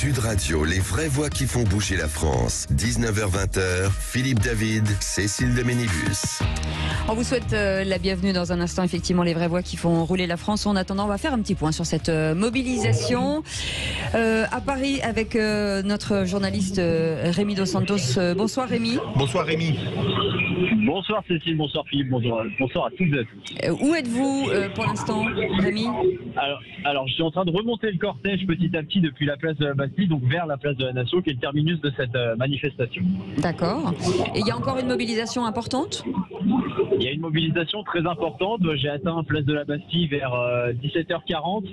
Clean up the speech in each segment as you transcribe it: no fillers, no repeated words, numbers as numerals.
Sud Radio, les vraies voix qui font bouger la France. 19h-20h, Philippe David, Cécile de Ménibus. On vous souhaite la bienvenue dans un instant, effectivement, les vraies voix qui font rouler la France. En attendant, on va faire un petit point sur cette mobilisation à Paris avec notre journaliste Rémi Dos Santos. Bonsoir Rémi. Bonsoir Rémi. Bonsoir Cécile, bonsoir Philippe, bonsoir à toutes et à tous. Où êtes-vous pour l'instant, Rémi? Alors, je suis en train de remonter le cortège petit à petit depuis la place de la Bastille, donc vers la place de la Nation, qui est le terminus de cette manifestation. D'accord. Et il y a encore une mobilisation importante? Il y a une mobilisation très importante. J'ai atteint la place de la Bastille vers 17h40,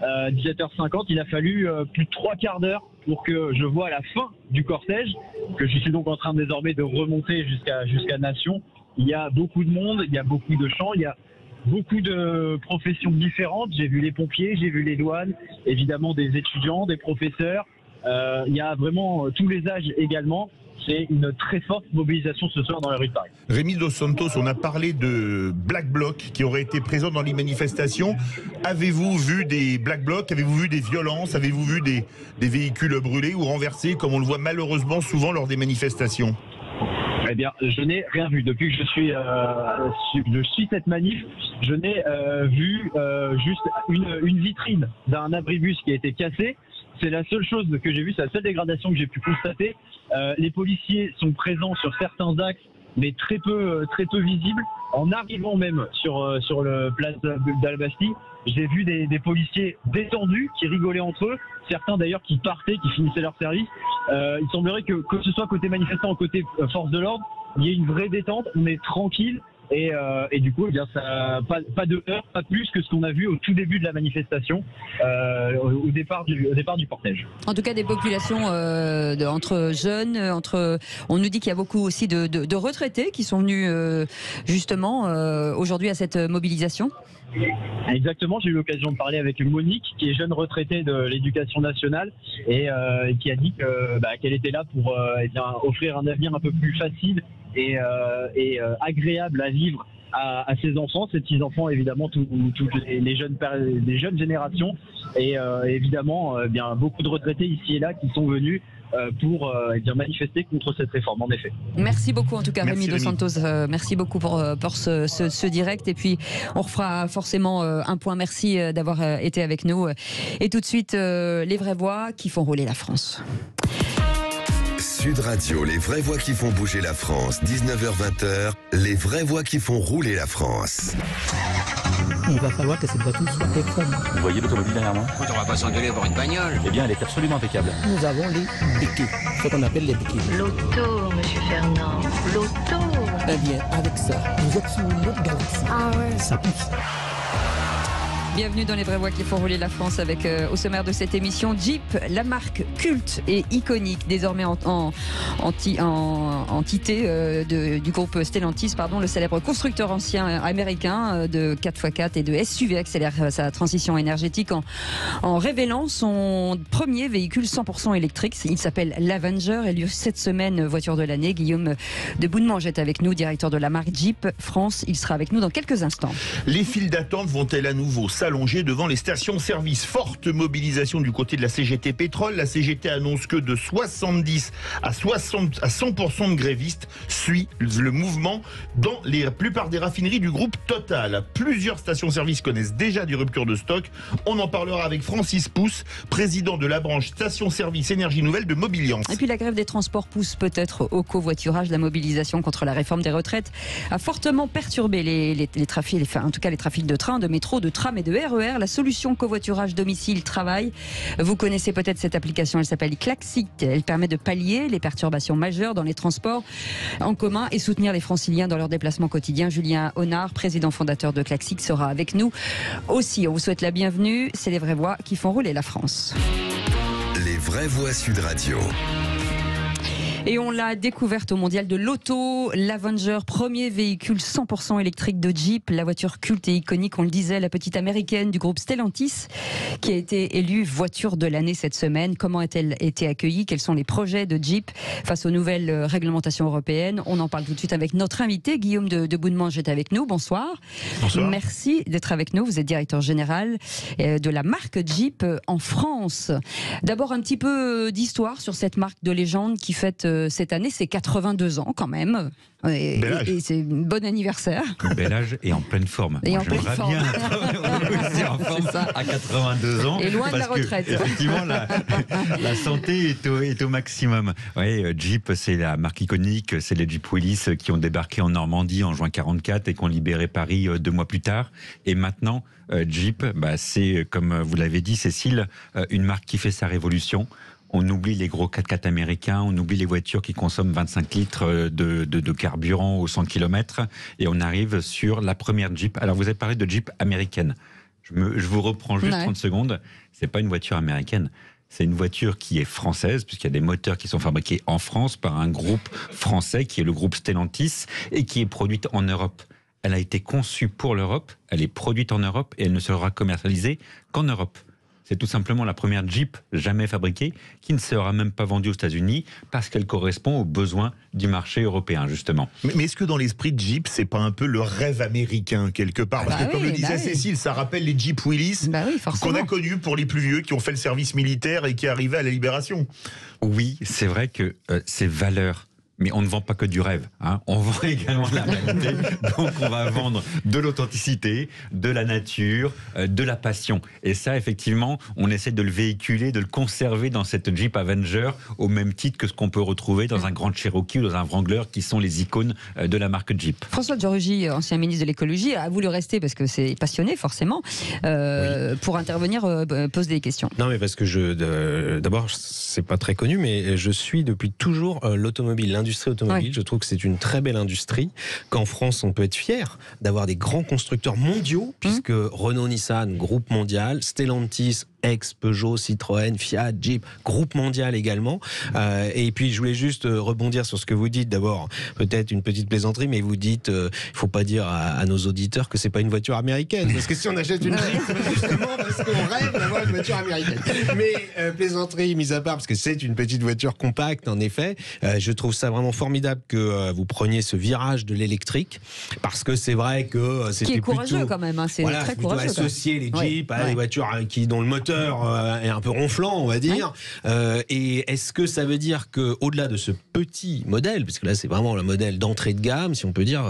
17h50. Il a fallu plus de 3 quarts d'heure pour que je voie la fin du cortège, que je suis donc en train désormais de remonter jusqu'à Nation. Il y a beaucoup de monde, il y a beaucoup de chants, il y a beaucoup de professions différentes. J'ai vu les pompiers, j'ai vu les douanes, évidemment des étudiants, des professeurs. Il y a vraiment tous les âges également. C'est une très forte mobilisation ce soir dans la rue de Paris. Rémi Dos Santos, on a parlé de Black Bloc qui auraient été présents dans les manifestations. Avez-vous vu des Black Blocs? Avez-vous vu des violences? Avez-vous vu des véhicules brûlés ou renversés, comme on le voit malheureusement souvent lors des manifestations? Eh bien, je n'ai rien vu. Depuis que je suis cette manif, je n'ai vu juste une vitrine d'un abribus qui a été cassée. C'est la seule chose que j'ai vue, c'est la seule dégradation que j'ai pu constater. Les policiers sont présents sur certains axes, mais très peu visibles. En arrivant même sur le place de la Bastille, j'ai vu des policiers détendus qui rigolaient entre eux, certains d'ailleurs qui partaient, qui finissaient leur service. Il semblerait que ce soit côté manifestant ou côté force de l'ordre, il y ait une vraie détente, on est tranquille. Et du coup, eh bien, ça, pas de heure, pas plus que ce qu'on a vu au tout début de la manifestation, au départ du cortège. En tout cas, des populations entre jeunes, on nous dit qu'il y a beaucoup aussi de retraités qui sont venus justement aujourd'hui à cette mobilisation. Exactement, j'ai eu l'occasion de parler avec Monique, qui est jeune retraitée de l'éducation nationale et qui a dit qu'elle était là pour offrir un avenir un peu plus facile et agréable à vivre à ses enfants, ses petits-enfants, évidemment, toutes les jeunes générations et évidemment bien beaucoup de retraités ici et là qui sont venus pour manifester contre cette réforme, en effet. Merci beaucoup en tout cas, Merci, Rémi Dos Santos. Merci beaucoup pour ce direct. Et puis, on refera forcément un point. Merci d'avoir été avec nous. Et tout de suite, les vraies voix qui font rouler la France. Sud Radio, les vraies voix qui font bouger la France. 19h-20h, les vraies voix qui font rouler la France. Il va falloir que cette voiture soit conforme. Vous voyez l'automobile derrière moi? Écoute, on va pas s'engueuler pour une bagnole. Eh bien, elle est absolument impeccable. Nous avons les béquets, ce qu'on appelle les béquets. L'auto, monsieur Fernand, l'auto. Eh bien, avec ça, vous êtes sur une autre galaxie. Ah ouais. Ça pousse. Bienvenue dans les vraies voix qui font rouler la France avec au sommaire de cette émission Jeep, la marque culte et iconique désormais entité du groupe Stellantis, le célèbre constructeur ancien américain de 4x4 et de SUV accélère sa transition énergétique en révélant son premier véhicule 100% électrique. Il s'appelle l'Avenger et lieu cette semaine voiture de l'année. Guillaume de Boudemange est avec nous, directeur de la marque Jeep France. Il sera avec nous dans quelques instants. Les files d'attente vont-elles à nouveau s'allonger devant les stations-service? Forte mobilisation du côté de la CGT Pétrole. La CGT annonce que de 70 à 100% de grévistes suit le mouvement dans la plupart des raffineries du groupe Total. Plusieurs stations-service connaissent déjà des ruptures de stock. On en parlera avec Francis Pousse, président de la branche stations-service énergie nouvelle de Mobiliance. Et puis la grève des transports pousse peut-être au covoiturage. La mobilisation contre la réforme des retraites a fortement perturbé les trafics, en tout cas les trafics de train, de métro, de tram et de RER. La solution covoiturage domicile-travail, vous connaissez peut-être cette application, elle s'appelle Klaxit. Elle permet de pallier les perturbations majeures dans les transports en commun et soutenir les franciliens dans leurs déplacements quotidiens. Julien Honard, président fondateur de Klaxit, sera avec nous aussi. On vous souhaite la bienvenue. C'est les vraies voix qui font rouler la France. Les vraies voix Sud Radio. Et on l'a découverte au mondial de l'auto, l'Avenger, premier véhicule 100% électrique de Jeep, la voiture culte et iconique, on le disait, la petite américaine du groupe Stellantis, qui a été élue voiture de l'année cette semaine. Comment a-t-elle été accueillie? Quels sont les projets de Jeep face aux nouvelles réglementations européennes? On en parle tout de suite avec notre invité, Guillaume de Boudemange est avec nous. Bonsoir. Bonsoir. Merci d'être avec nous. Vous êtes directeur général de la marque Jeep en France. D'abord, un petit peu d'histoire sur cette marque de légende qui fête cette année ses 82 ans quand même. Et c'est un bon anniversaire. Bel âge et en pleine forme. Et Moi, en pleine j'aimerais forme. bien être en forme à 82 ans. Et loin de la parce que, retraite. effectivement, la santé est au maximum. Oui, Jeep, c'est la marque iconique. C'est les Jeep Willys qui ont débarqué en Normandie en juin 44 et qui ont libéré Paris 2 mois plus tard. Et maintenant, Jeep, c'est, comme vous l'avez dit, Cécile, une marque qui fait sa révolution. On oublie les gros 4x4 américains, on oublie les voitures qui consomment 25 litres de carburant au 100 km et on arrive sur la première Jeep. Alors vous avez parlé de Jeep américaine. Je vous reprends juste 30 secondes. C'est pas une voiture américaine. C'est une voiture qui est française, puisqu'il y a des moteurs qui sont fabriqués en France par un groupe français qui est le groupe Stellantis et qui est produite en Europe. Elle a été conçue pour l'Europe, elle est produite en Europe et elle ne sera commercialisée qu'en Europe. C'est tout simplement la première Jeep jamais fabriquée qui ne sera même pas vendue aux États-Unis parce qu'elle correspond aux besoins du marché européen, justement. Mais est-ce que dans l'esprit de Jeep, c'est pas un peu le rêve américain quelque part? Parce que comme le disait Cécile, ça rappelle les Jeep Willys qu'on a connus pour les plus vieux qui ont fait le service militaire et qui arrivaient à la libération. Oui, c'est vrai que ces valeurs. Mais on ne vend pas que du rêve, hein. On vend également la réalité. Donc on va vendre de l'authenticité, de la nature, de la passion. Et ça, effectivement, on essaie de le véhiculer, de le conserver dans cette Jeep Avenger, au même titre que ce qu'on peut retrouver dans un Grand Cherokee ou dans un Wrangler, qui sont les icônes de la marque Jeep. François de Rugy, ancien ministre de l'écologie, a voulu rester parce que c'est passionné, forcément, pour intervenir, poser des questions. Non, mais parce que d'abord, c'est pas très connu, mais je suis depuis toujours l'automobile, l'industrie automobile. Oui. Je trouve que c'est une très belle industrie, qu'en France, on peut être fier d'avoir des grands constructeurs mondiaux, puisque Renault, Nissan, groupe mondial, Stellantis, ex-Peugeot, Citroën, Fiat, Jeep, groupe mondial également. Et puis, je voulais juste rebondir sur ce que vous dites. D'abord, peut-être une petite plaisanterie, mais vous dites, il ne faut pas dire à nos auditeurs que c'est pas une voiture américaine. Parce que si on achète une Jeep, c'est justement parce qu'on rêve d'avoir une voiture américaine. Mais plaisanterie mise à part, parce que c'est une petite voiture compacte, en effet, je trouve ça vraiment formidable que vous preniez ce virage de l'électrique, parce que c'est vrai que c'était plutôt... Qui est courageux quand même, hein, c'est très courageux. Associer les Jeeps à des voitures dont le moteur est un peu ronflant, on va dire. Et est-ce que ça veut dire qu'au-delà de ce petit modèle, parce que là c'est vraiment le modèle d'entrée de gamme, si on peut dire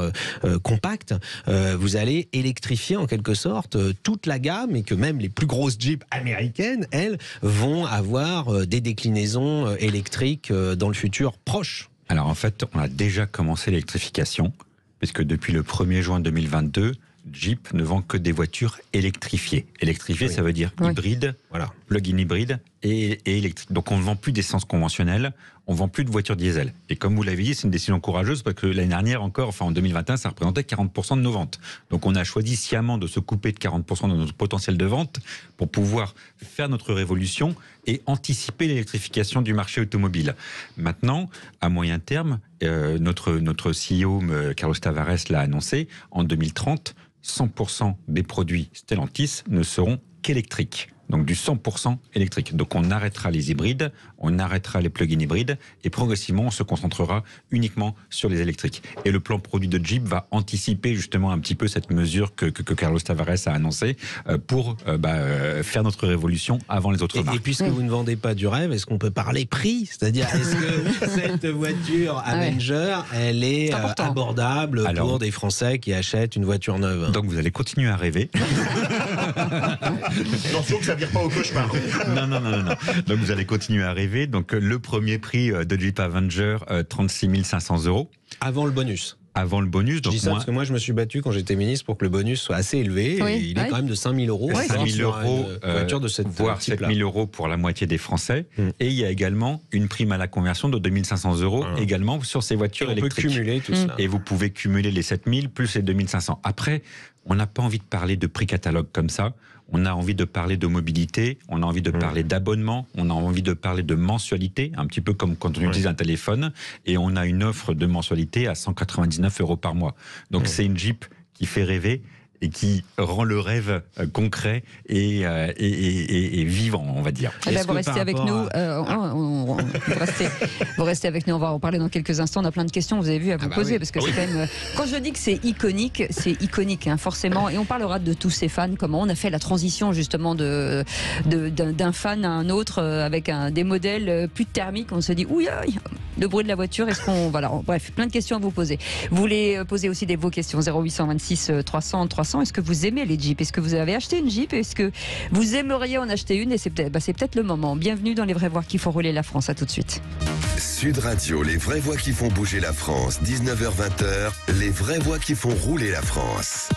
compact, vous allez électrifier en quelque sorte toute la gamme, et que même les plus grosses Jeeps américaines, elles, vont avoir des déclinaisons électriques dans le futur proche? Alors en fait, on a déjà commencé l'électrification, puisque depuis le 1er juin 2022, Jeep ne vend que des voitures électrifiées. Électrifiées, ça veut dire hybride, plug-in hybride et électrique. Donc on ne vend plus d'essence conventionnelle, on ne vend plus de voitures diesel. Et comme vous l'avez dit, c'est une décision courageuse parce que l'année dernière encore, enfin en 2021, ça représentait 40% de nos ventes. Donc on a choisi sciemment de se couper de 40% de notre potentiel de vente pour pouvoir faire notre révolution et anticiper l'électrification du marché automobile. Maintenant, à moyen terme, notre CEO, Carlos Tavares, l'a annoncé, en 2030, 100% des produits Stellantis ne seront qu'électriques. Donc du 100% électrique. Donc on arrêtera les hybrides, on arrêtera les plug-in hybrides et progressivement on se concentrera uniquement sur les électriques. Et le plan produit de Jeep va anticiper justement un petit peu cette mesure que Carlos Tavares a annoncée pour faire notre révolution avant les autres marques. Et puisque vous ne vendez pas du rêve, est-ce qu'on peut parler prix? C'est-à-dire, est-ce que cette voiture Avenger, elle est abordable pour des Français qui achètent une voiture neuve? Donc vous allez continuer à rêver. Attention que ça vire pas au cauchemar. Non. Donc vous allez continuer à rêver. Donc le premier prix de Jeep Avenger, 36 500 €. Avant le bonus. Avant le bonus. Donc je dis ça parce que moi je me suis battu quand j'étais ministre pour que le bonus soit assez élevé. Et il est quand même de 5 000 €. 5 000 €, voiture de cette voire 7 000 € pour la moitié des Français. Et il y a également une prime à la conversion de 2 500 € également sur ces voitures électriques. On peut cumuler tout ça. Et vous pouvez cumuler les 7 000 plus les 2 500. Après, on n'a pas envie de parler de prix catalogue comme ça. On a envie de parler de mobilité, on a envie de parler d'abonnement, on a envie de parler de mensualité, un petit peu comme quand on utilise un téléphone, et on a une offre de mensualité à 199 € par mois. Donc c'est une Jeep qui fait rêver et qui rend le rêve concret et vivant, on va dire. Vous restez avec nous. Vous restez avec nous. On va en parler dans quelques instants. On a plein de questions, vous avez vu, à vous poser. Parce que c'est quand même. Quand je dis que c'est iconique, forcément. Et on parlera de tous ces fans. Comment on a fait la transition, justement, d'un fan à un autre avec des modèles plus thermiques. On se dit, ouïe, le bruit de la voiture. Est-ce qu'on. Voilà. Bref, plein de questions à vous poser. Vous voulez poser aussi vos questions. 0826 300 300. Est-ce que vous aimez les Jeeps? Est-ce que vous avez acheté une Jeep? Est-ce que vous aimeriez en acheter une? Et c'est peut-être le moment. Bienvenue dans Les Vraies Voix qui font rouler la France. À tout de suite. Sud Radio, les vraies voix qui font bouger la France. 19h-20h, les vraies voix qui font rouler la France.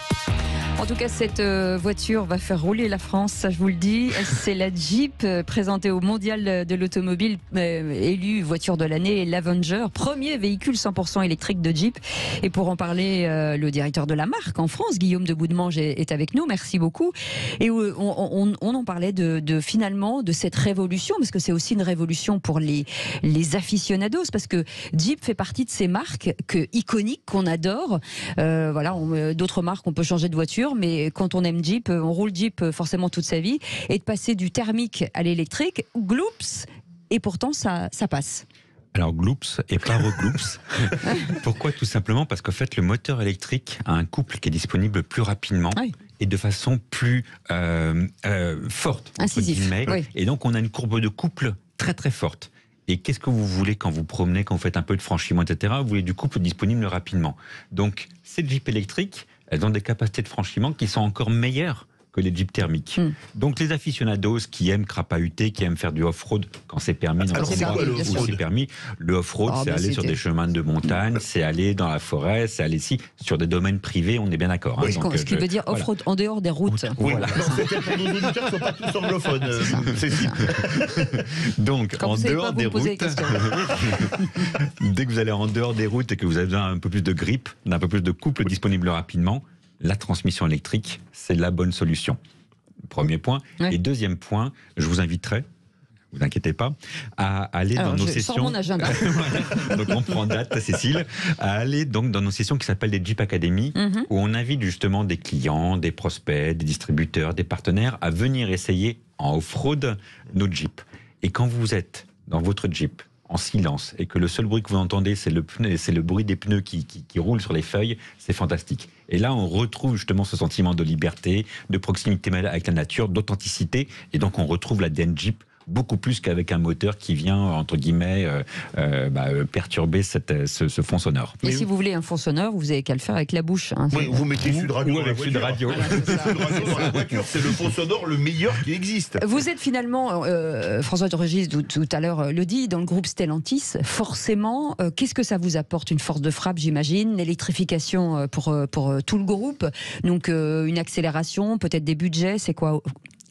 En tout cas, cette voiture va faire rouler la France, ça je vous le dis. C'est la Jeep présentée au Mondial de l'Automobile, élue voiture de l'année, l'Avenger, premier véhicule 100% électrique de Jeep. Et pour en parler, le directeur de la marque en France, Guillaume de Boudemange, est avec nous. Merci beaucoup. Et on en parlait finalement de cette révolution, parce que c'est aussi une révolution pour les aficionados, parce que Jeep fait partie de ces marques iconiques qu'on adore. D'autres marques, on peut changer de voiture, mais quand on aime Jeep, on roule Jeep forcément toute sa vie, et de passer du thermique à l'électrique, gloops, et pourtant ça passe. Alors gloops et pas regloops. Pourquoi? Tout simplement parce qu'en fait le moteur électrique a un couple qui est disponible plus rapidement et de façon plus forte, incisive. Et donc on a une courbe de couple très très forte. Et qu'est-ce que vous voulez quand vous promenez, quand vous faites un peu de franchissement, etc. Vous voulez du couple disponible rapidement. Donc ces Jeeps électriques, elles ont des capacités de franchissement qui sont encore meilleures que les Jeeps thermiques. Donc les aficionados qui aiment crapahuter, qui aiment faire du off-road quand c'est permis, le off-road, c'est aller sur des chemins de montagne, c'est aller dans la forêt, c'est aller sur des domaines privés, on est bien d'accord. Oui, donc, ce qui veut dire off-road en dehors des routes. Oui, voilà. C'était pour nos auditeurs qui ne sont pas tous anglophones. Donc en dehors des routes, dès que vous allez en dehors des routes et que vous avez besoin d'un peu plus de grip, d'un peu plus de couple disponible rapidement, la transmission électrique, c'est la bonne solution. Premier point. Et deuxième point, je vous inviterai, ne vous inquiétez pas, à aller dans nos sessions. Mon agenda. Donc on prend date, Cécile, à aller donc dans nos sessions qui s'appellent des Jeep Academy, où on invite justement des clients, des prospects, des distributeurs, des partenaires à venir essayer en off-road nos Jeeps. Et quand vous êtes dans votre Jeep, en silence, et que le seul bruit que vous entendez, c'est le bruit des pneus qui roulent sur les feuilles, c'est fantastique. Et là, on retrouve justement ce sentiment de liberté, de proximité avec la nature, d'authenticité, et donc on retrouve l'ADN Jeep beaucoup plus qu'avec un moteur qui vient, entre guillemets, perturber ce fond sonore. Et si vous voulez un fond sonore, vous n'avez qu'à le faire avec la bouche. Oui, vous mettez Sud Radio avec Sud Radio. Sud Radio dans la voiture, c'est le fond sonore le meilleur qui existe. Vous êtes finalement, François de Régis tout à l'heure le dit, dans le groupe Stellantis. Forcément, qu'est-ce que ça vous apporte? Une force de frappe, j'imagine, l'électrification pour tout le groupe, donc une accélération, peut-être des budgets, c'est quoi?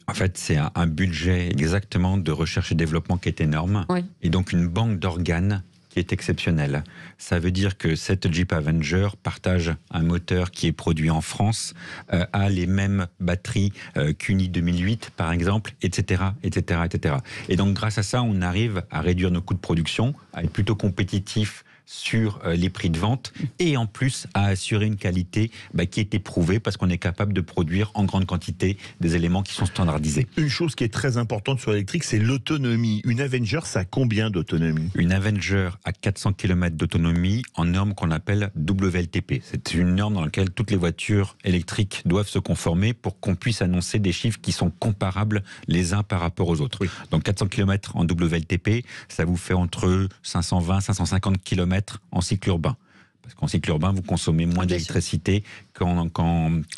En fait, c'est un budget exactement de recherche et développement qui est énorme, et donc une banque d'organes qui est exceptionnelle. Ça veut dire que cette Jeep Avenger partage un moteur qui est produit en France, a les mêmes batteries qu'une i2008 par exemple, etc., etc., etc. Et donc grâce à ça, on arrive à réduire nos coûts de production, à être plutôt compétitifs sur les prix de vente, et en plus à assurer une qualité qui est éprouvée parce qu'on est capable de produire en grande quantité des éléments qui sont standardisés. Une chose qui est très importante sur l'électrique, c'est l'autonomie. Une Avenger, ça a combien d'autonomie? Une Avenger a 400 km d'autonomie en norme qu'on appelle WLTP. C'est une norme dans laquelle toutes les voitures électriques doivent se conformer pour qu'on puisse annoncer des chiffres qui sont comparables les uns par rapport aux autres. Donc 400 km en WLTP, ça vous fait entre 520 550 km en cycle urbain. Parce qu'en cycle urbain, vous consommez moins d'électricité qu'en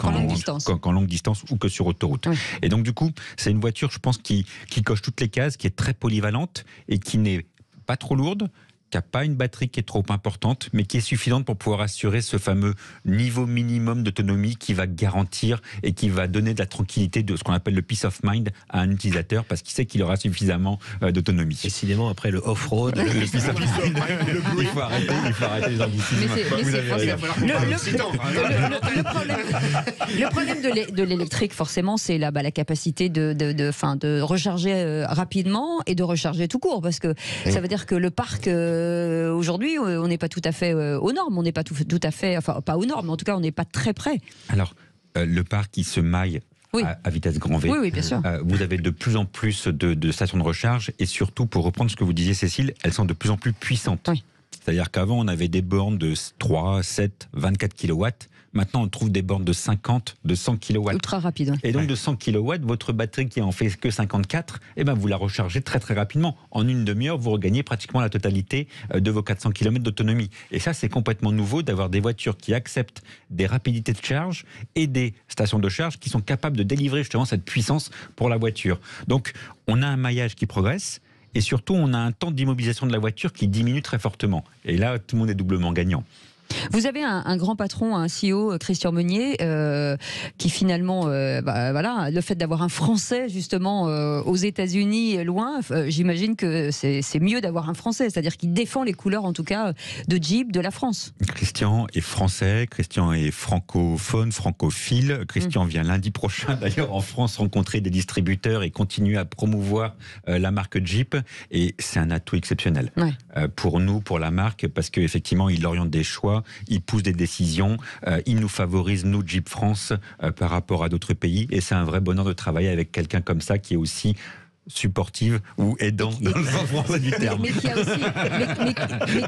longue distance ou que sur autoroute. Et donc, du coup, c'est une voiture, je pense, qui coche toutes les cases, qui est très polyvalente et qui n'est pas trop lourde, qui n'a pas une batterie qui est trop importante, mais qui est suffisante pour pouvoir assurer ce fameux niveau minimum d'autonomie qui va garantir et qui va donner de la tranquillité, de ce qu'on appelle le peace of mind à un utilisateur, parce qu'il sait qu'il aura suffisamment d'autonomie. Décidément, après le off-road, le peace of mind, il faut arrêter les anglicismes. Le problème de l'électrique, forcément, c'est la capacité de recharger rapidement et de recharger tout court, parce que ça veut dire que le parc aujourd'hui, on n'est pas tout à fait aux normes, on n'est pas tout à fait, enfin pas aux normes, mais en tout cas on n'est pas très près. Alors, le parc, il se maille à vitesse grand V. Oui, bien sûr. Vous avez de plus en plus de stations de recharge, et surtout, pour reprendre ce que vous disiez, Cécile, elles sont de plus en plus puissantes. Oui. C'est-à-dire qu'avant, on avait des bornes de 3, 7, 24 kW. Maintenant, on trouve des bornes de 50, de 100 kW. Ultra rapide. Et donc, de 100 kW, votre batterie qui en fait que 54, vous la rechargez très très rapidement. En une demi-heure, vous regagnez pratiquement la totalité de vos 400 km d'autonomie. Et ça, c'est complètement nouveau d'avoir des voitures qui acceptent des rapidités de charge et des stations de charge qui sont capables de délivrer justement cette puissance pour la voiture. Donc, on a un maillage qui progresse. Et surtout, on a un temps d'immobilisation de la voiture qui diminue très fortement. Et là, tout le monde est doublement gagnant. Vous avez un grand patron, un CEO, Christian Meunier, qui finalement, le fait d'avoir un Français justement aux États-Unis loin, j'imagine que c'est mieux d'avoir un Français, c'est-à-dire qu'il défend les couleurs en tout cas de Jeep, de la France. Christian est français, Christian est francophone, francophile. Christian vient lundi prochain d'ailleurs en France rencontrer des distributeurs et continue à promouvoir la marque Jeep. Et c'est un atout exceptionnel pour nous, pour la marque, parce qu'effectivement, il oriente des choix. Il pousse des décisions, il nous favorise, nous, Jeep France, par rapport à d'autres pays. Et c'est un vrai bonheur de travailler avec quelqu'un comme ça qui est aussi supportive ou aidant dans le sens français du terme. Mais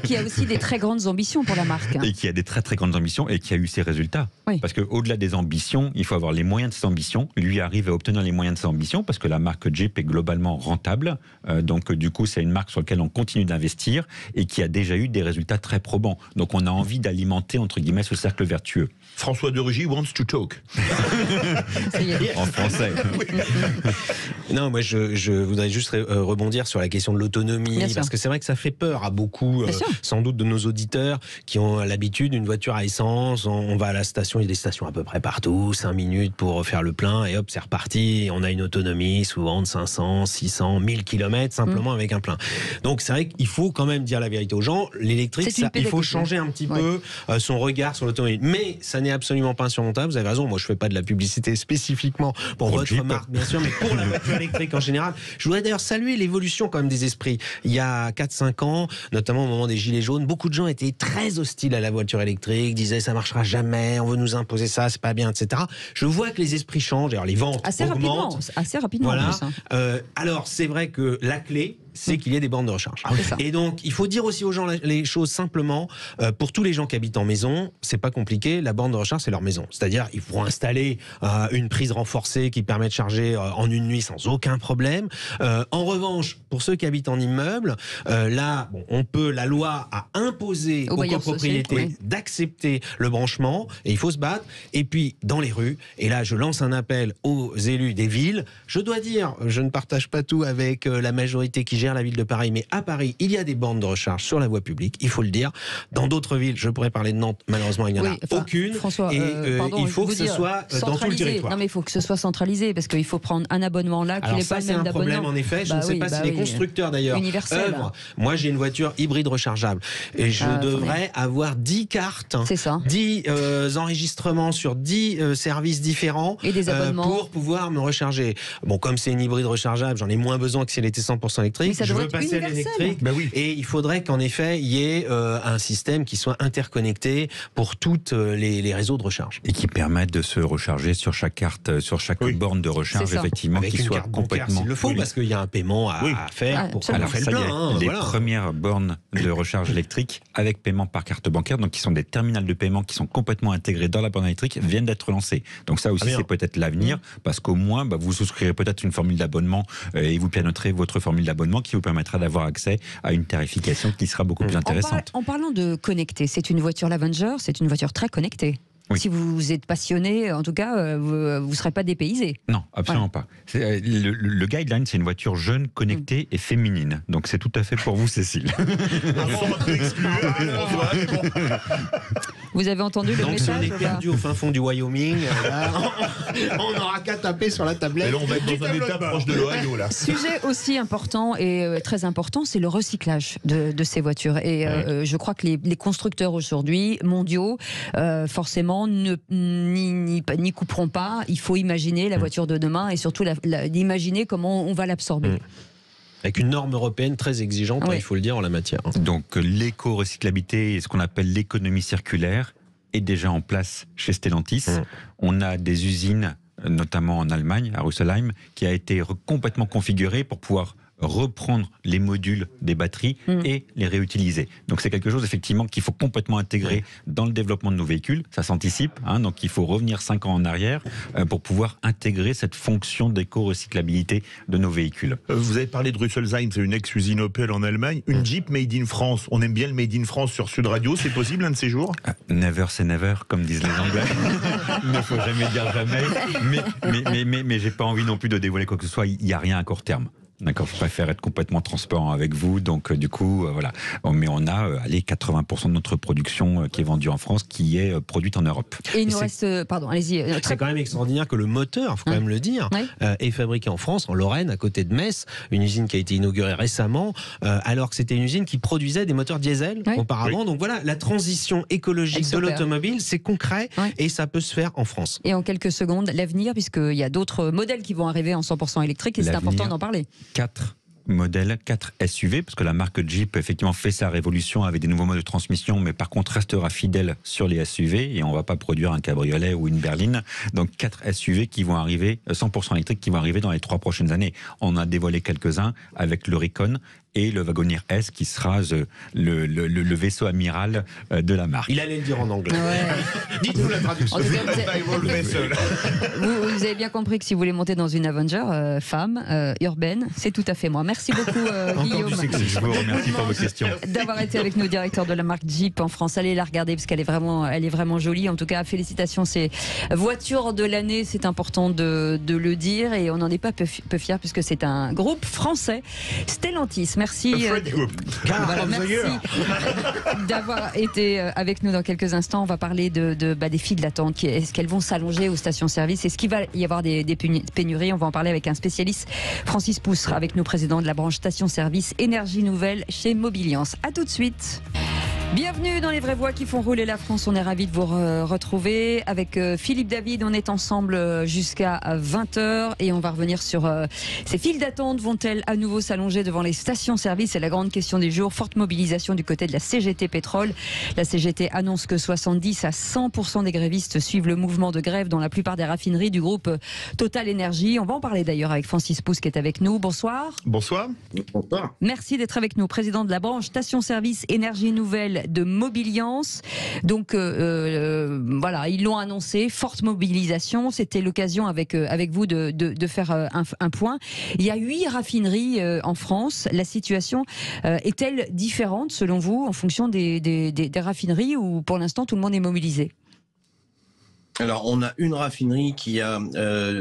qui a aussi des très grandes ambitions pour la marque. Et qui a des très très grandes ambitions et qui a eu ses résultats. Oui. Parce qu'au-delà des ambitions, il faut avoir les moyens de ses ambitions. Lui arrive à obtenir les moyens de ses ambitions parce que la marque Jeep est globalement rentable. Donc du coup, c'est une marque sur laquelle on continue d'investir et qui a déjà eu des résultats très probants. Donc on a envie d'alimenter, entre guillemets, ce cercle vertueux. François de Rugy wants to talk. En français. Non, moi je voudrais juste rebondir sur la question de l'autonomie, parce que c'est vrai que ça fait peur à beaucoup, sans doute de nos auditeurs qui ont l'habitude d'une voiture à essence. On va à la station, il y a des stations à peu près partout, 5 minutes pour faire le plein et hop, c'est reparti. On a une autonomie souvent de 500, 600, 1000 km simplement avec un plein. Donc c'est vrai qu'il faut quand même dire la vérité aux gens. L'électrique, il faut changer un petit peu son regard sur l'autonomie. Mais ça n'est absolument pas insurmontable. Vous avez raison, moi je ne fais pas de la publicité spécifiquement pour votre Jeep. marque, bien sûr, mais pour la voiture électrique en général. Je voudrais d'ailleurs saluer l'évolution quand même des esprits. Il y a 4-5 ans, notamment au moment des Gilets jaunes, beaucoup de gens étaient très hostiles à la voiture électrique, disaient ça marchera jamais, on veut nous imposer ça, c'est pas bien, etc. Je vois que les esprits changent, alors les ventes augmentent. Assez rapidement. Voilà. En plus, alors c'est vrai que la clé, c'est qu'il y ait des bornes de recharge. Et donc, il faut dire aussi aux gens les choses simplement. Pour tous les gens qui habitent en maison, c'est pas compliqué. La borne de recharge, c'est leur maison. C'est-à-dire, ils pourront installer une prise renforcée qui permet de charger en une nuit sans aucun problème. En revanche, pour ceux qui habitent en immeuble, là, la loi a imposé aux copropriétés d'accepter le branchement, et il faut se battre. Et puis, dans les rues, et là, je lance un appel aux élus des villes. Je dois dire, je ne partage pas tout avec la majorité qui gère la ville de Paris, mais à Paris, il y a des bornes de recharge sur la voie publique, il faut le dire. Dans d'autres villes, je pourrais parler de Nantes, malheureusement, il n'y en a aucune. François, il faut que ce soit dans tout le territoire. Non, mais il faut que ce soit centralisé, parce qu'il faut prendre un abonnement là, qui n'est pas le même d'abonnement. C'est un problème, en effet. Je ne sais pas si les constructeurs, d'ailleurs, œuvrent. Moi, j'ai une voiture hybride rechargeable. Et je devrais avoir 10 cartes, 10 enregistrements sur 10 services différents et des abonnements pour pouvoir me recharger. Bon, comme c'est une hybride rechargeable, j'en ai moins besoin que si elle était 100% électrique. Je veux passer à l'électrique. Et il faudrait qu'en effet, il y ait un système qui soit interconnecté pour toutes les réseaux de recharge. Et qui permette de se recharger sur chaque carte, sur chaque borne de recharge, effectivement, avec qui soit complètement... Il le faut, parce qu'il y a un paiement à faire pour qu'on fait le plein. Les premières bornes de recharge électrique avec paiement par carte bancaire, donc qui sont des terminals de paiement qui sont complètement intégrés dans la borne électrique, viennent d'être lancés. Donc ça aussi, c'est peut-être l'avenir, parce qu'au moins, vous souscrirez peut-être une formule d'abonnement et vous pianoterez votre formule d'abonnement qui vous permettra d'avoir accès à une tarification qui sera beaucoup plus intéressante. En parlant de connecté, c'est une voiture l'Avenger, c'est une voiture très connectée. Si vous êtes passionné, en tout cas, vous ne serez pas dépaysé. Non, absolument pas. Le guideline, c'est une voiture jeune, connectée et féminine. Donc c'est tout à fait pour vous, Cécile. Vous avez entendu le donc, message? Donc si on est perdu au fin fond du Wyoming, on n'aura qu'à taper sur la tablette. Et là, on va être dans un état proche de l'Ohio, là. Sujet aussi important et très important, c'est le recyclage de ces voitures. Et je crois que les constructeurs aujourd'hui, mondiaux, forcément, n'y couperont pas. Il faut imaginer la voiture de demain et surtout d'imaginer comment on va l'absorber. Avec une norme européenne très exigeante, il faut le dire, en la matière. Donc l'éco-recyclabilité et ce qu'on appelle l'économie circulaire est déjà en place chez Stellantis. On a des usines, notamment en Allemagne, à Rüsselsheim, qui a été complètement configurée pour pouvoir reprendre les modules des batteries et les réutiliser. Donc c'est quelque chose effectivement qu'il faut complètement intégrer dans le développement de nos véhicules. Ça s'anticipe, donc il faut revenir 5 ans en arrière pour pouvoir intégrer cette fonction d'éco-recyclabilité de nos véhicules. Vous avez parlé de Rüsselsheim, c'est une ex-usine Opel en Allemagne. Une Jeep made in France. On aime bien le made in France sur Sud Radio. C'est possible un de ces jours? Never say never, comme disent les Anglais. Il ne faut jamais dire jamais. Mais j'ai pas envie non plus de dévoiler quoi que ce soit. Il n'y a rien à court terme. D'accord, je préfère être complètement transparent avec vous. Donc, du coup, voilà. Mais on a 80% de notre production qui est vendue en France, qui est produite en Europe. Et il nous reste. Pardon, allez-y. C'est quand même extraordinaire que le moteur, il faut quand même le dire, est fabriqué en France, en Lorraine, à côté de Metz, une usine qui a été inaugurée récemment, alors que c'était une usine qui produisait des moteurs diesel auparavant. Donc voilà, la transition écologique de l'automobile, c'est concret et ça peut se faire en France. Et en quelques secondes, l'avenir, puisqu'il y a d'autres modèles qui vont arriver en 100% électrique et c'est important d'en parler. 4 modèles, 4 SUV, parce que la marque Jeep effectivement fait sa révolution avec des nouveaux modes de transmission, mais par contre restera fidèle sur les SUV et on ne va pas produire un cabriolet ou une berline. Donc 4 SUV qui vont arriver, 100% électriques, qui vont arriver dans les 3 prochaines années. On a dévoilé quelques-uns avec le Recon et le Wagoneer S qui sera le vaisseau amiral de la marque. Il allait le dire en anglais. Dites-nous la traduction. Vous avez bien compris que si vous voulez monter dans une Avenger femme, urbaine, c'est tout à fait moi. Merci beaucoup Guillaume. Je vous remercie pour vos questions. D'avoir été avec nous, directeur de la marque Jeep en France. Allez la regarder parce qu'elle est vraiment jolie. En tout cas, félicitations, c'est voiture de l'année, c'est important de le dire et on n'en est pas peu fiers puisque c'est un groupe français, Stellantis. Merci, merci d'avoir été avec nous dans quelques instants. On va parler des files d'attente. Est-ce qu'elles vont s'allonger aux stations-service? Est-ce qu'il va y avoir des pénuries? On va en parler avec un spécialiste, Francis Pousse, avec nous, président de la branche station-service énergie nouvelle chez Mobiliance. A tout de suite. Bienvenue dans les vraies voix qui font rouler la France. On est ravis de vous retrouver avec Philippe David. On est ensemble jusqu'à 20h et on va revenir sur ces files d'attente. Vont-elles à nouveau s'allonger devant les stations-service? C'est la grande question du jour. Forte mobilisation du côté de la CGT Pétrole. La CGT annonce que 70 à 100% des grévistes suivent le mouvement de grève dans la plupart des raffineries du groupe Total Énergie. On va en parler d'ailleurs avec Francis Pousse qui est avec nous. Bonsoir. Bonsoir. Bonsoir. Merci d'être avec nous, président de la branche station-service énergie nouvelle de Mobiliance. Donc voilà, ils l'ont annoncé, forte mobilisation. C'était l'occasion avec vous de faire un point. Il y a 8 raffineries en France. La situation est-elle différente selon vous en fonction des raffineries ou pour l'instant tout le monde est mobilisé? Alors, on a une raffinerie qui a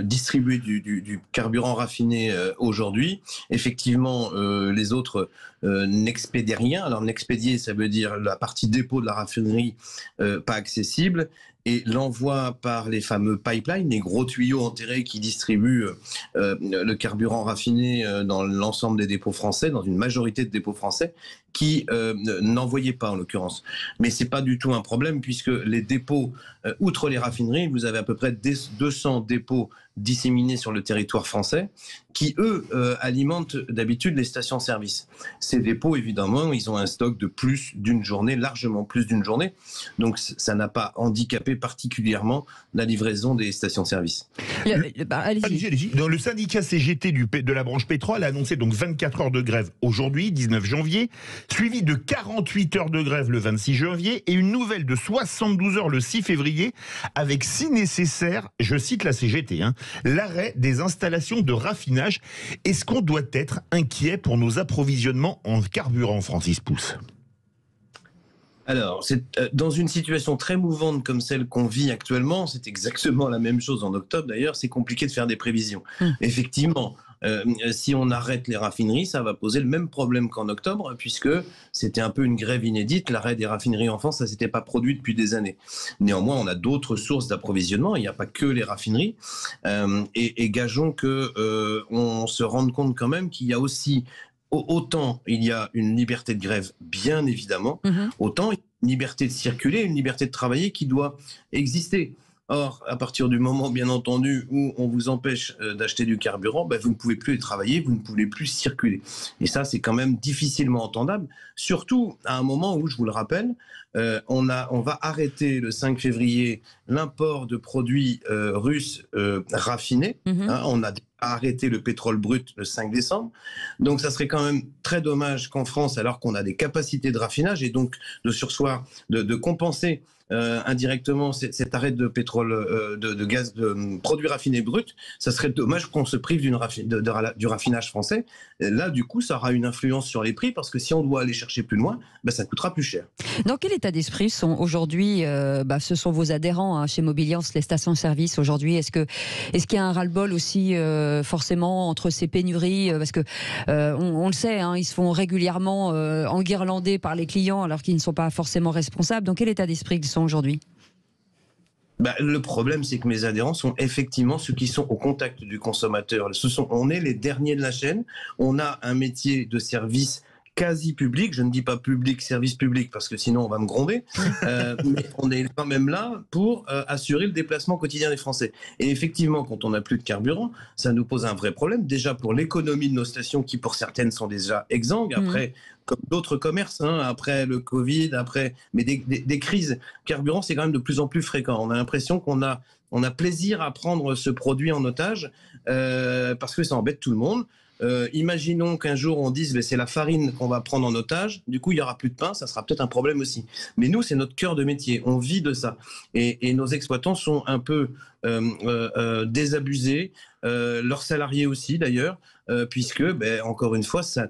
distribué du carburant raffiné aujourd'hui. Effectivement, les autres n'expédient rien. Alors, n'expédier, ça veut dire la partie dépôt de la raffinerie pas accessible. Et l'envoi par les fameux pipelines, les gros tuyaux enterrés qui distribuent le carburant raffiné dans l'ensemble des dépôts français, dans une majorité de dépôts français, qui n'envoyaient pas en l'occurrence. Mais c'est pas du tout un problème puisque les dépôts, outre les raffineries, vous avez à peu près 200 dépôts disséminés sur le territoire français qui, eux, alimentent d'habitude les stations-service. Ces dépôts, évidemment, ils ont un stock de plus d'une journée, largement plus d'une journée. Donc, ça n'a pas handicapé particulièrement la livraison des stations-service. Allez-y. Le syndicat CGT de la branche pétrole a annoncé donc 24 heures de grève aujourd'hui, 19 janvier, suivi de 48 heures de grève le 26 janvier et une nouvelle de 72 heures le 6 février, avec si nécessaire, je cite la CGT, l'arrêt des installations de raffinage. Est-ce qu'on doit être inquiet pour nos approvisionnements en carburant, Francis Pousse ? Alors, dans une situation très mouvante comme celle qu'on vit actuellement, c'est exactement la même chose en octobre d'ailleurs, c'est compliqué de faire des prévisions. Effectivement, si on arrête les raffineries, ça va poser le même problème qu'en octobre, puisque c'était un peu une grève inédite. L'arrêt des raffineries en France, ça ne s'était pas produit depuis des années. Néanmoins, on a d'autres sources d'approvisionnement, il n'y a pas que les raffineries, et gageons qu'on se rende compte quand même qu'il y a aussi autant il y a une liberté de grève, bien évidemment, autant il y a une liberté de circuler, une liberté de travailler qui doit exister. Or, à partir du moment, bien entendu, où on vous empêche d'acheter du carburant, vous ne pouvez plus travailler, vous ne pouvez plus circuler. Et ça, c'est quand même difficilement entendable, surtout à un moment où, je vous le rappelle, on va arrêter le 5 février l'import de produits russes raffinés. On a arrêté le pétrole brut le 5 décembre. Donc, ça serait quand même très dommage qu'en France, alors qu'on a des capacités de raffinage et donc de sursoir, de compenser indirectement cet arrêt de pétrole, de gaz, de produits raffinés bruts, ça serait dommage qu'on se prive du raffinage français. Et là, du coup, ça aura une influence sur les prix parce que si on doit aller chercher plus loin, ça coûtera plus cher. Dans quel état d'esprit sont aujourd'hui, ce sont vos adhérents chez Mobiliance, les stations-service aujourd'hui? Est-ce qu'il y a un ras-le-bol aussi forcément entre ces pénuries? Parce que on le sait, ils se font régulièrement enguirlander par les clients alors qu'ils ne sont pas forcément responsables. Dans quel état d'esprit ils sont aujourd'hui? Le problème, c'est que mes adhérents sont effectivement ceux qui sont au contact du consommateur. On est les derniers de la chaîne. On a un métier de service quasi public, je ne dis pas public, service public, parce que sinon on va me gronder, mais on est quand même là pour assurer le déplacement quotidien des Français. Et effectivement, quand on n'a plus de carburant, ça nous pose un vrai problème, déjà pour l'économie de nos stations, qui pour certaines sont déjà exsangues, après, comme d'autres commerces, après le Covid, mais des crises. Carburant, c'est quand même de plus en plus fréquent. On a l'impression qu'on a plaisir à prendre ce produit en otage, parce que ça embête tout le monde. Imaginons qu'un jour on dise c'est la farine qu'on va prendre en otage, du coup il n'y aura plus de pain, ça sera peut-être un problème aussi. Mais nous, c'est notre cœur de métier, on vit de ça. Et nos exploitants sont un peu désabusés, leurs salariés aussi d'ailleurs, puisque encore une fois ça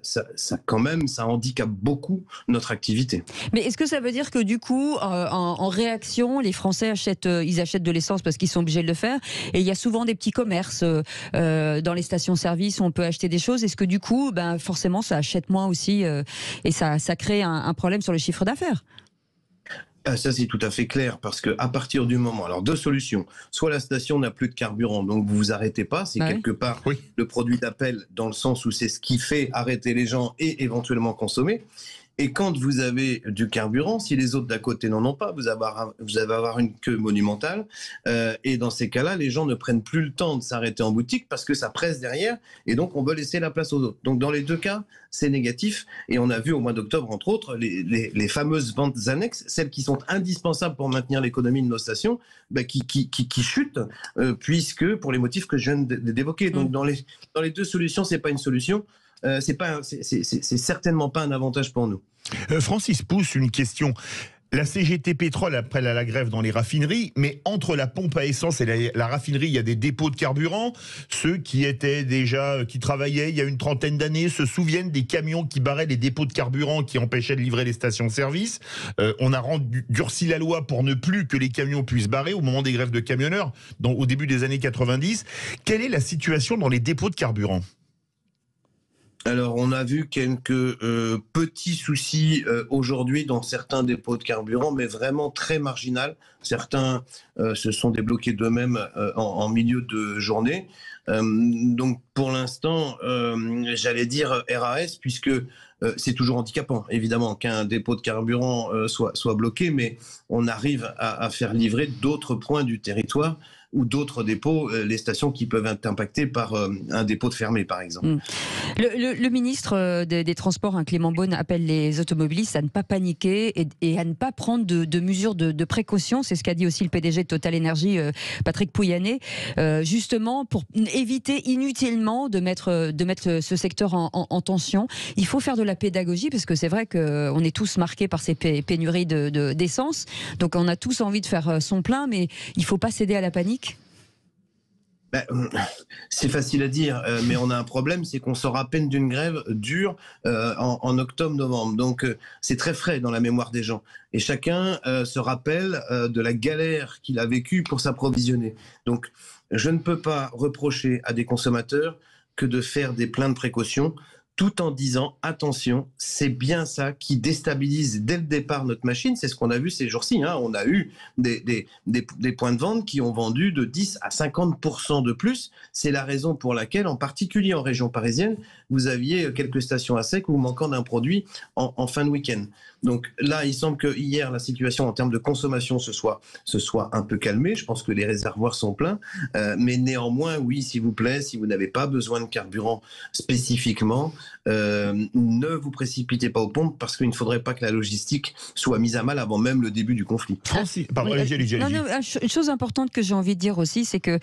handicape beaucoup notre activité. Mais est-ce que ça veut dire que du coup en réaction, les Français achètent de l'essence parce qu'ils sont obligés de le faire, et il y a souvent des petits commerces dans les stations-service où on peut acheter des choses? Est-ce que du coup forcément ça achète moins aussi, et ça crée un problème sur le chiffre d'affaires? Ça, c'est tout à fait clair, parce qu'à partir du moment... Alors, deux solutions. Soit la station n'a plus de carburant, donc vous vous arrêtez pas. C'est quelque part le produit d'appel, dans le sens où c'est ce qui fait arrêter les gens et éventuellement consommer. Et quand vous avez du carburant, si les autres d'à côté n'en ont pas, vous allez avoir une queue monumentale. Et dans ces cas-là, les gens ne prennent plus le temps de s'arrêter en boutique parce que ça presse derrière. Et donc, on veut laisser la place aux autres. Donc, dans les deux cas, c'est négatif. Et on a vu au mois d'octobre, entre autres, les fameuses ventes annexes, celles qui sont indispensables pour maintenir l'économie de nos stations, qui chutent, puisque pour les motifs que je viens d'évoquer. Donc, dans les deux solutions, c'est pas une solution. C'est certainement pas un avantage pour nous. Francis pousse une question. La CGT Pétrole appelle à la grève dans les raffineries, mais entre la pompe à essence et la raffinerie, il y a des dépôts de carburant. Ceux qui travaillaient il y a une trentaine d'années se souviennent des camions qui barraient les dépôts de carburant, qui empêchaient de livrer les stations-service. On a durci la loi pour ne plus que les camions puissent barrer au moment des grèves de camionneurs, au début des années 90. Quelle est la situation dans les dépôts de carburant ? Alors, on a vu quelques petits soucis aujourd'hui dans certains dépôts de carburant, mais vraiment très marginal. Certains se sont débloqués d'eux-mêmes en milieu de journée. Donc, pour l'instant, j'allais dire RAS, puisque c'est toujours handicapant, évidemment, qu'un dépôt de carburant soit bloqué, mais on arrive à faire livrer d'autres points du territoire ou d'autres dépôts, les stations qui peuvent être impactées par un dépôt de fermé, par exemple. Le ministre des Transports, Clément Beaune, appelle les automobilistes à ne pas paniquer et à ne pas prendre de mesures de précaution. C'est ce qu'a dit aussi le PDG de Total Energy, Patrick Pouyanné, justement pour éviter inutilement de mettre ce secteur en tension. Il faut faire de la pédagogie, parce que c'est vrai qu'on est tous marqués par ces pénuries d'essence. Donc on a tous envie de faire son plein, mais il ne faut pas céder à la panique. C'est facile à dire, mais on a un problème, c'est qu'on sort à peine d'une grève dure en octobre-novembre. Donc c'est très frais dans la mémoire des gens. Et chacun se rappelle de la galère qu'il a vécue pour s'approvisionner. Donc je ne peux pas reprocher à des consommateurs que de faire des pleins de précautions, tout en disant, attention, c'est bien ça qui déstabilise dès le départ notre machine. C'est ce qu'on a vu ces jours-ci. Hein. On a eu des points de vente qui ont vendu de 10 à 50% de plus. C'est la raison pour laquelle, en particulier en région parisienne, vous aviez quelques stations à sec ou manquant d'un produit en fin de week-end. Donc là, il semble que hier, la situation en termes de consommation se soit un peu calmée. Je pense que les réservoirs sont pleins. Mais néanmoins, oui, s'il vous plaît, si vous n'avez pas besoin de carburant spécifiquement, ne vous précipitez pas aux pompes parce qu'il ne faudrait pas que la logistique soit mise à mal avant même le début du conflit. Francis, pardon, allez-y. Une chose importante que j'ai envie de dire aussi, c'est que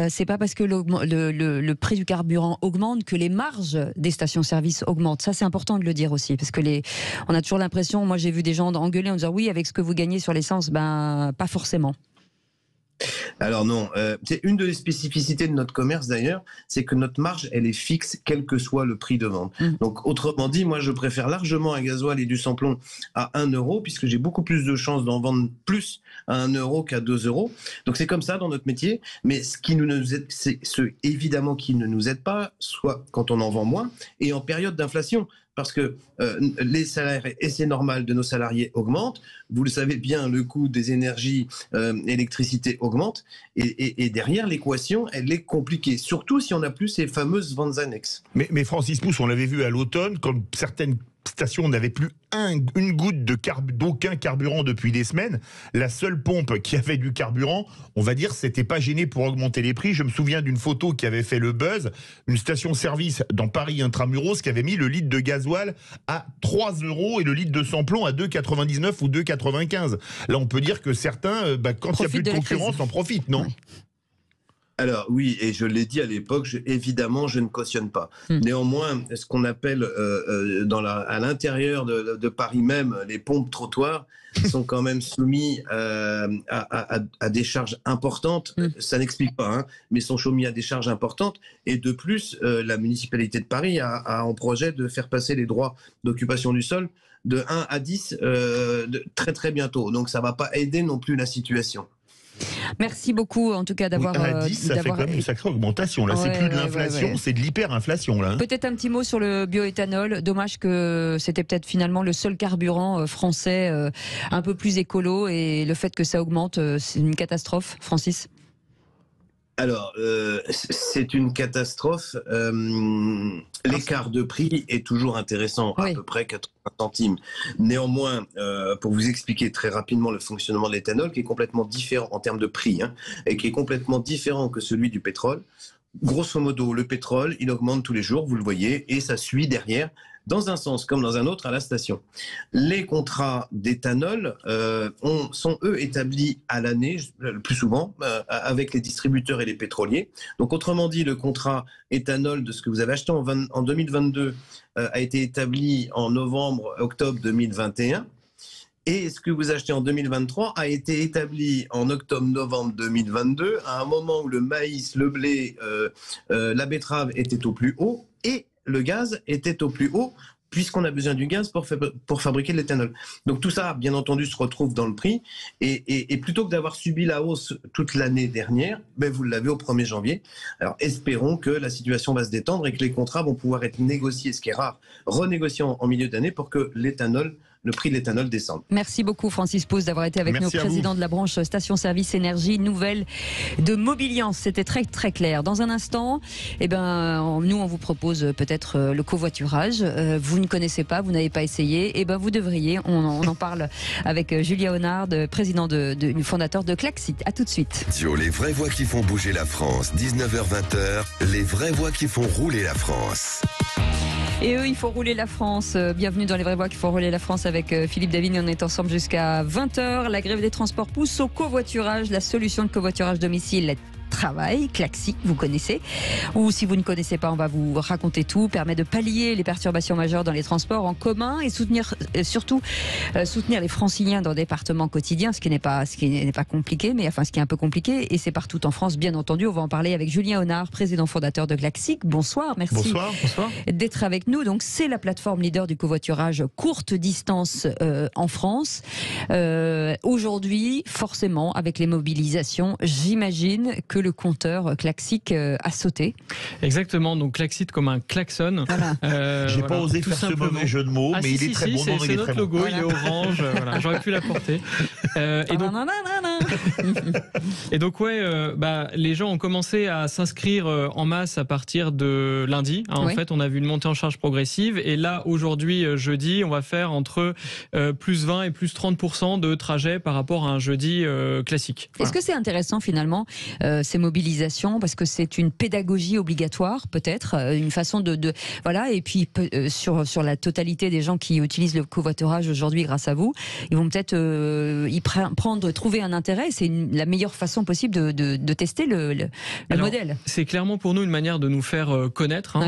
c'est pas parce que le prix du carburant augmente que les marges des stations-service augmentent. Ça, c'est important de le dire aussi, parce que on a toujours l'impression, moi j'ai vu des gens engueuler en disant oui, avec ce que vous gagnez sur l'essence, pas forcément. Alors non, c'est une des spécificités de notre commerce d'ailleurs, c'est que notre marge, elle est fixe, quel que soit le prix de vente. Donc autrement dit, moi je préfère largement un gasoil et du sans-plomb à 1 euro, puisque j'ai beaucoup plus de chances d'en vendre plus à 1 euro qu'à 2 euros. Donc c'est comme ça dans notre métier, mais ce qui nous aide, c'est évidemment qui ne nous aide pas, soit quand on en vend moins, et en période d'inflation. Parce que les salaires, et c'est normal, de nos salariés augmentent. Vous le savez bien, le coût des énergies, électricité augmente. Et derrière, l'équation, elle est compliquée. Surtout si on n'a plus ces fameuses ventes annexes. Mais Francis Pousse, on l'avait vu à l'automne, comme certaines stations n'avaient plus une goutte d'aucun carburant depuis des semaines. La seule pompe qui avait du carburant, on va dire, s'était pas gênée pour augmenter les prix. Je me souviens d'une photo qui avait fait le buzz, une station-service dans Paris Intramuros qui avait mis le litre de gasoil à 3 euros et le litre de sans-plomb à 2,99 ou 2,95. Là, on peut dire que certains, quand il n'y a plus de concurrence, en profitent, non ? Oui. Alors oui, et je l'ai dit à l'époque, évidemment, je ne cautionne pas. Néanmoins, ce qu'on appelle à l'intérieur de Paris même, les pompes trottoirs sont quand même soumis à des charges importantes. Ça n'explique pas, hein, mais sont soumis à des charges importantes. Et de plus, la municipalité de Paris a en projet de faire passer les droits d'occupation du sol de 1 à 10 très très bientôt. Donc ça ne va pas aider non plus la situation. Merci beaucoup en tout cas d'avoir... 1 à 10, ça fait quand même une sacrée augmentation. Là, c'est plus de l'inflation, c'est de l'hyperinflation. Là. Peut-être un petit mot sur le bioéthanol. Dommage que c'était peut-être finalement le seul carburant français un peu plus écolo, et le fait que ça augmente, c'est une catastrophe, Francis. Alors, c'est une catastrophe. L'écart de prix est toujours intéressant, à peu près 80 centimes. Néanmoins, pour vous expliquer très rapidement le fonctionnement de l'éthanol, qui est complètement différent en termes de prix, et qui est complètement différent que celui du pétrole. Grosso modo, le pétrole, il augmente tous les jours, vous le voyez, et ça suit derrière, dans un sens comme dans un autre, à la station. Les contrats d'éthanol sont, eux, établis à l'année, le plus souvent, avec les distributeurs et les pétroliers. Donc, autrement dit, le contrat éthanol de ce que vous avez acheté en 2022 a été établi en novembre-octobre 2021. Et ce que vous achetez en 2023 a été établi en octobre-novembre 2022, à un moment où le maïs, le blé, la betterave étaient au plus haut, et le gaz était au plus haut, puisqu'on a besoin du gaz pour fabriquer de l'éthanol. Donc tout ça, bien entendu, se retrouve dans le prix. Et plutôt que d'avoir subi la hausse toute l'année dernière, vous l'avez au 1er janvier. Alors espérons que la situation va se détendre et que les contrats vont pouvoir être négociés, ce qui est rare, renégociés en milieu d'année pour que le prix de l'éthanol descend. Merci beaucoup Francis Pousse d'avoir été avec nous, président de la branche Station-Service Énergie Nouvelle de Mobiliance. C'était très très clair. Dans un instant, nous on vous propose peut-être le covoiturage. Vous ne connaissez pas, vous n'avez pas essayé, vous devriez. On en parle avec Julia Honard, président du fondateur de Klaxit. À tout de suite. Les vraies voix qui font bouger la France, 19h-20h, les vraies voix qui font rouler la France. Et eux, il faut rouler la France. Bienvenue dans les vraies voix qui font rouler la France avec Philippe Davine. On est ensemble jusqu'à 20h. La grève des transports pousse au covoiturage. La solution de covoiturage domicile est Travail, Klaxik, vous connaissez. Ou si vous ne connaissez pas, on va vous raconter tout. Permet de pallier les perturbations majeures dans les transports en commun et surtout soutenir les franciliens dans des départements quotidiens, ce qui n'est pas compliqué, mais enfin ce qui est un peu compliqué. Et c'est partout en France, bien entendu. On va en parler avec Julien Honard, président fondateur de Klaxik. Bonsoir, merci. Bonsoir. D'être avec nous. Donc c'est la plateforme leader du covoiturage courte distance en France. Aujourd'hui, forcément, avec les mobilisations, j'imagine que le compteur Klaxik a sauté. Exactement, donc Klaxik comme un klaxon. Voilà. J'ai pas osé faire ce mauvais jeu de mots, mais il est très bon. C'est notre logo, il est orange. Voilà, j'aurais pu l'apporter. Et donc les gens ont commencé à s'inscrire en masse à partir de lundi. En fait, on a vu une montée en charge progressive. Et là, aujourd'hui, jeudi, on va faire entre plus 20 et plus 30% de trajet par rapport à un jeudi classique. Voilà. Est-ce que c'est intéressant finalement ces mobilisations parce que c'est une pédagogie obligatoire peut-être, une façon de voilà, et puis sur la totalité des gens qui utilisent le covoiturage aujourd'hui grâce à vous, ils vont peut-être trouver un intérêt. C'est la meilleure façon possible de tester le modèle. C'est clairement pour nous une manière de nous faire connaître,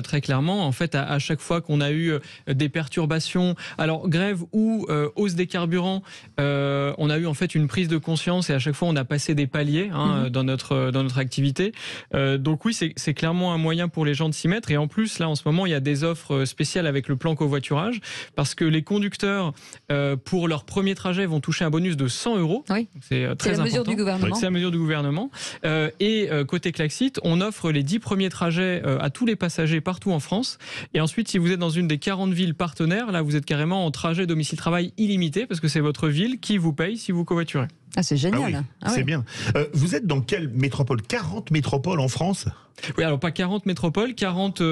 très clairement. En fait, à chaque fois qu'on a eu des perturbations, alors grève ou hausse des carburants, on a eu en fait une prise de conscience et à chaque fois on a passé des paliers dans notre activité. Donc oui, c'est clairement un moyen pour les gens de s'y mettre. Et en plus, là en ce moment, il y a des offres spéciales avec le plan covoiturage parce que les conducteurs, pour leur premier trajet, vont toucher un bonus de 100 €. Oui. C'est très important. Mesure du gouvernement. C'est la mesure du gouvernement. Et côté Klaxik, on offre les 10 premiers trajets à tous les passagers partout en France. Et ensuite, si vous êtes dans une des 40 villes partenaires, là, vous êtes carrément en trajet domicile-travail illimité parce que c'est votre ville qui vous paye si vous covoiturez. Ah, c'est génial. C'est bien. Vous êtes dans quelle métropole ? 40 métropoles en France ? Oui, alors pas 40 métropoles, 40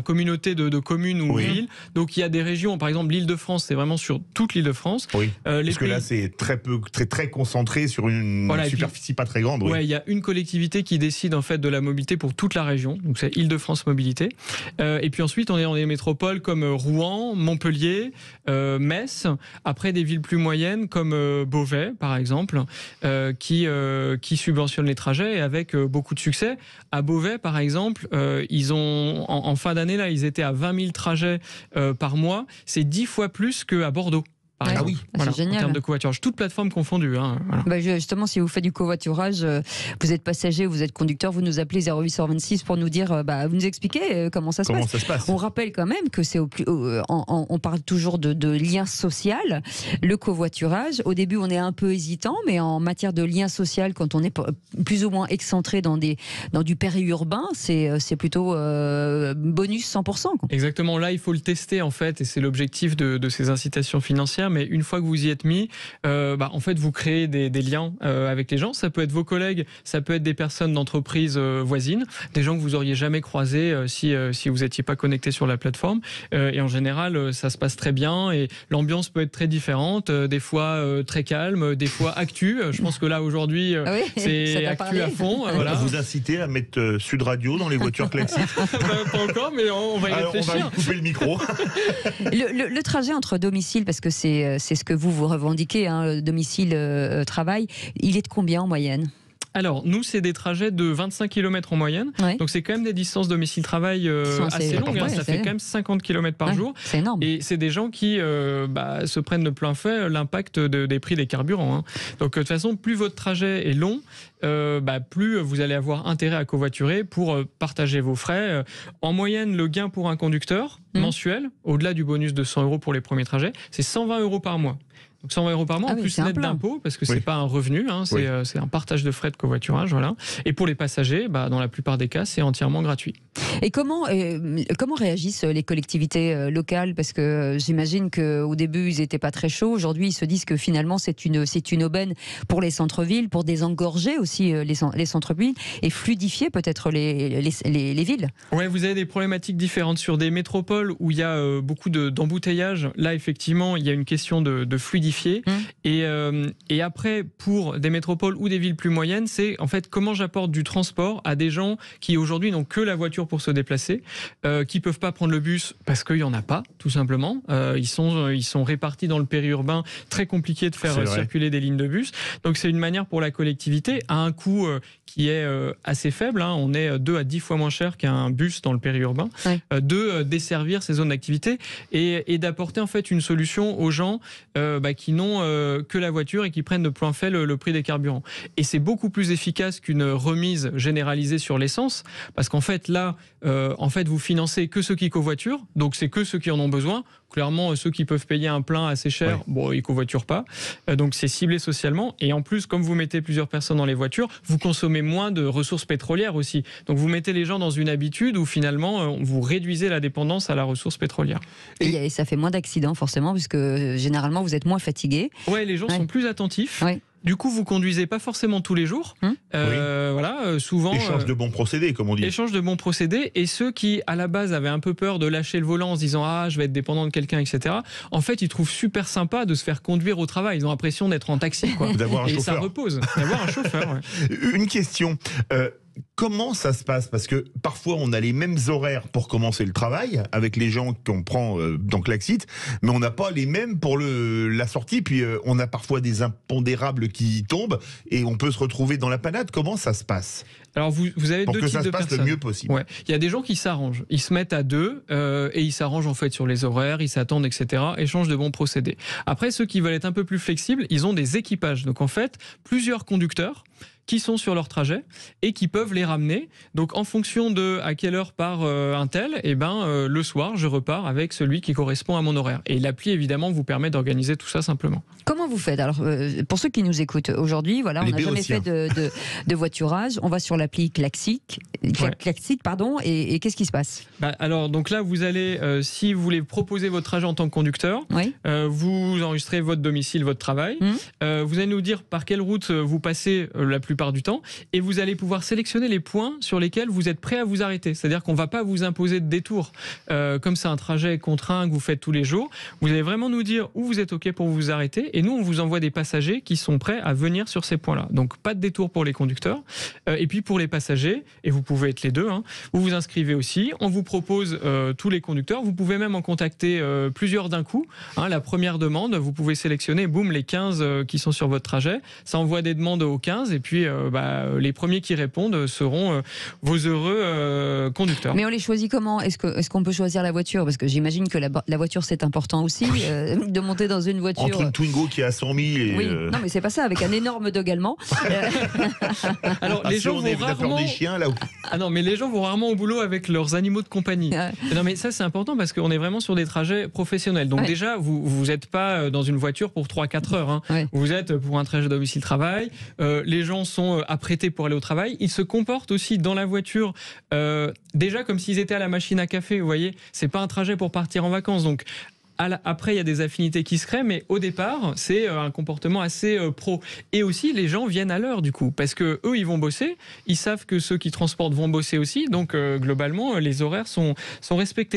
communautés de communes ou villes. Donc il y a des régions, par exemple l'Île-de-France, c'est vraiment sur toute l'Île-de-France. Oui, parce que là c'est très concentré sur une superficie pas très grande. Oui, il y a une collectivité qui décide en fait de la mobilité pour toute la région, donc c'est Île-de-France Mobilité. Et puis ensuite on est dans des métropoles comme Rouen, Montpellier, Metz, après des villes plus moyennes comme Beauvais par exemple, qui subventionnent les trajets et avec beaucoup de succès. À Beauvais, par exemple, ils ont en fin d'année là, ils étaient à 20 000 trajets par mois. C'est 10 fois plus qu'à Bordeaux. Ah oui, c'est génial. En termes de covoiturage, toute plateforme confondue. Justement, si vous faites du covoiturage, vous êtes passager, vous êtes conducteur, vous nous appelez 0826 pour nous dire, vous nous expliquez comment ça se passe. On rappelle quand même que c'est on parle toujours de lien social, le covoiturage. Au début, on est un peu hésitant, mais en matière de lien social, quand on est plus ou moins excentré dans du périurbain, c'est plutôt bonus 100%. Quoi. Exactement. Là, il faut le tester en fait, et c'est l'objectif de ces incitations financières. Mais une fois que vous y êtes mis, en fait, vous créez des liens avec les gens. Ça peut être vos collègues, ça peut être des personnes d'entreprises voisines, des gens que vous auriez jamais croisés si vous n'étiez pas connecté sur la plateforme. Et en général, ça se passe très bien et l'ambiance peut être très différente, des fois très calme, des fois actu. Je pense que là aujourd'hui, c'est actu à fond. Voilà. Vous incitez à mettre Sud Radio dans les voitures Klaxik. Pas encore, mais on va y réfléchir. On va couper le micro. Le trajet entre domicile, parce que c'est ce que vous revendiquez, domicile-travail. Il est de combien en moyenne ? Alors, nous, c'est des trajets de 25 km en moyenne. Ouais. Donc, c'est quand même des distances domicile-travail assez longues. Ça fait quand même 50 km par jour. C'est énorme. Et c'est des gens qui se prennent de plein fait l'impact des prix des carburants. Donc, de toute façon, plus votre trajet est long, plus vous allez avoir intérêt à covoiturer pour partager vos frais. En moyenne, le gain pour un conducteur mensuel, au-delà du bonus de 100 € pour les premiers trajets, c'est 120 € par mois. Donc 120 € par mois, en plus net d'impôt, parce que c'est pas un revenu, c'est un partage de frais de covoiturage, voilà. Et pour les passagers, dans la plupart des cas, c'est entièrement gratuit. Et comment réagissent les collectivités locales ? Parce que j'imagine qu'au début, ils n'étaient pas très chauds. Aujourd'hui, ils se disent que finalement, c'est une aubaine pour les centres-villes, pour désengorger aussi les centres-villes et fluidifier peut-être les villes. Ouais, vous avez des problématiques différentes. Sur des métropoles où il y a beaucoup d'embouteillages, là, effectivement, il y a une question de fluidification fluidifié. Et après, pour des métropoles ou des villes plus moyennes, c'est en fait comment j'apporte du transport à des gens qui aujourd'hui n'ont que la voiture pour se déplacer, qui peuvent pas prendre le bus parce qu'il y en a pas, tout simplement. Ils sont répartis dans le périurbain, très compliqué de faire circuler des lignes de bus. Donc c'est une manière pour la collectivité à un coût qui est assez faible. On est 2 à 10 fois moins cher qu'un bus dans le périurbain, de desservir ces zones d'activité et d'apporter en fait une solution aux gens qui n'ont que la voiture et qui prennent de plein fait le prix des carburants. Et c'est beaucoup plus efficace qu'une remise généralisée sur l'essence, parce qu'en fait là, vous financez que ceux qui covoiturent, donc c'est que ceux qui en ont besoin. Clairement, ceux qui peuvent payer un plein assez cher, ils covoiturent pas. Donc c'est ciblé socialement. Et en plus, comme vous mettez plusieurs personnes dans les voitures, vous consommez moins de ressources pétrolières aussi. Donc vous mettez les gens dans une habitude où finalement, vous réduisez la dépendance à la ressource pétrolière. Et ça fait moins d'accidents forcément, puisque généralement vous êtes moins fatigué. Ouais, les gens sont plus attentifs. Du coup, vous conduisez pas forcément tous les jours. Souvent. Échange de bons procédés, comme on dit. Échange de bons procédés. Et ceux qui, à la base, avaient un peu peur de lâcher le volant en se disant je vais être dépendant de quelqu'un, etc. En fait, ils trouvent super sympa de se faire conduire au travail. Ils ont l'impression d'être en taxi, quoi. D'avoir un chauffeur. Et ça repose. D'avoir un chauffeur. Une question. Comment ça se passe? Parce que parfois on a les mêmes horaires pour commencer le travail avec les gens qu'on prend dans Klaxit, mais on n'a pas les mêmes pour la sortie. Puis on a parfois des impondérables qui tombent et on peut se retrouver dans la panade. Comment ça se passe? Alors vous avez deux types de personnes. Pour que ça se passe le mieux possible. Il y a des gens qui s'arrangent. Ils se mettent à deux et ils s'arrangent en fait sur les horaires, ils s'attendent, etc. Échangent de bons procédés. Après, ceux qui veulent être un peu plus flexibles, ils ont des équipages. Donc en fait, plusieurs conducteurs qui sont sur leur trajet et qui peuvent les ramener. Donc en fonction de à quelle heure part un tel, le soir je repars avec celui qui correspond à mon horaire. Et l'appli évidemment vous permet d'organiser tout ça simplement. Comment vous faites? Alors pour ceux qui nous écoutent aujourd'hui, on n'a jamais fait de voiturage, on va sur l'appli Klaxit, et qu'est-ce qui se passe? Alors donc là vous allez, si vous voulez proposer votre trajet en tant que conducteur, vous enregistrez votre domicile, votre travail, vous allez nous dire par quelle route vous passez la plupart du temps, et vous allez pouvoir sélectionner les points sur lesquels vous êtes prêt à vous arrêter. C'est-à-dire qu'on ne va pas vous imposer de détour. Comme c'est un trajet contraint que vous faites tous les jours, vous allez vraiment nous dire où vous êtes OK pour vous arrêter, et nous, on vous envoie des passagers qui sont prêts à venir sur ces points-là. Donc, pas de détour pour les conducteurs. Et puis, pour les passagers, et vous pouvez être les deux, vous vous inscrivez aussi. On vous propose tous les conducteurs. Vous pouvez même en contacter plusieurs d'un coup. La première demande, vous pouvez sélectionner, boum, les 15 qui sont sur votre trajet. Ça envoie des demandes aux 15, et puis les premiers qui répondent seront vos heureux conducteurs. Mais on les choisit comment? Est-ce qu'on peut choisir la voiture? Parce que j'imagine que la voiture c'est important aussi, de monter dans une voiture. Entre une Twingo qui est à 100 000 et... Non mais c'est pas ça, avec un énorme dog allemand. Alors les gens vont rarement... des chiens, là où... mais les gens vont rarement au boulot avec leurs animaux de compagnie. Non mais ça c'est important parce qu'on est vraiment sur des trajets professionnels. Donc déjà vous n'êtes pas dans une voiture pour 3-4 heures. Vous êtes pour un trajet domicile-travail. Les gens sont apprêtés pour aller au travail. Ils se comportent aussi dans la voiture déjà comme s'ils étaient à la machine à café. Vous voyez, c'est pas un trajet pour partir en vacances. Donc après, il y a des affinités qui se créent, mais au départ, c'est un comportement assez pro. Et aussi, les gens viennent à l'heure, du coup, parce que eux, ils vont bosser. Ils savent que ceux qui transportent vont bosser aussi. Donc, globalement, les horaires sont respectés.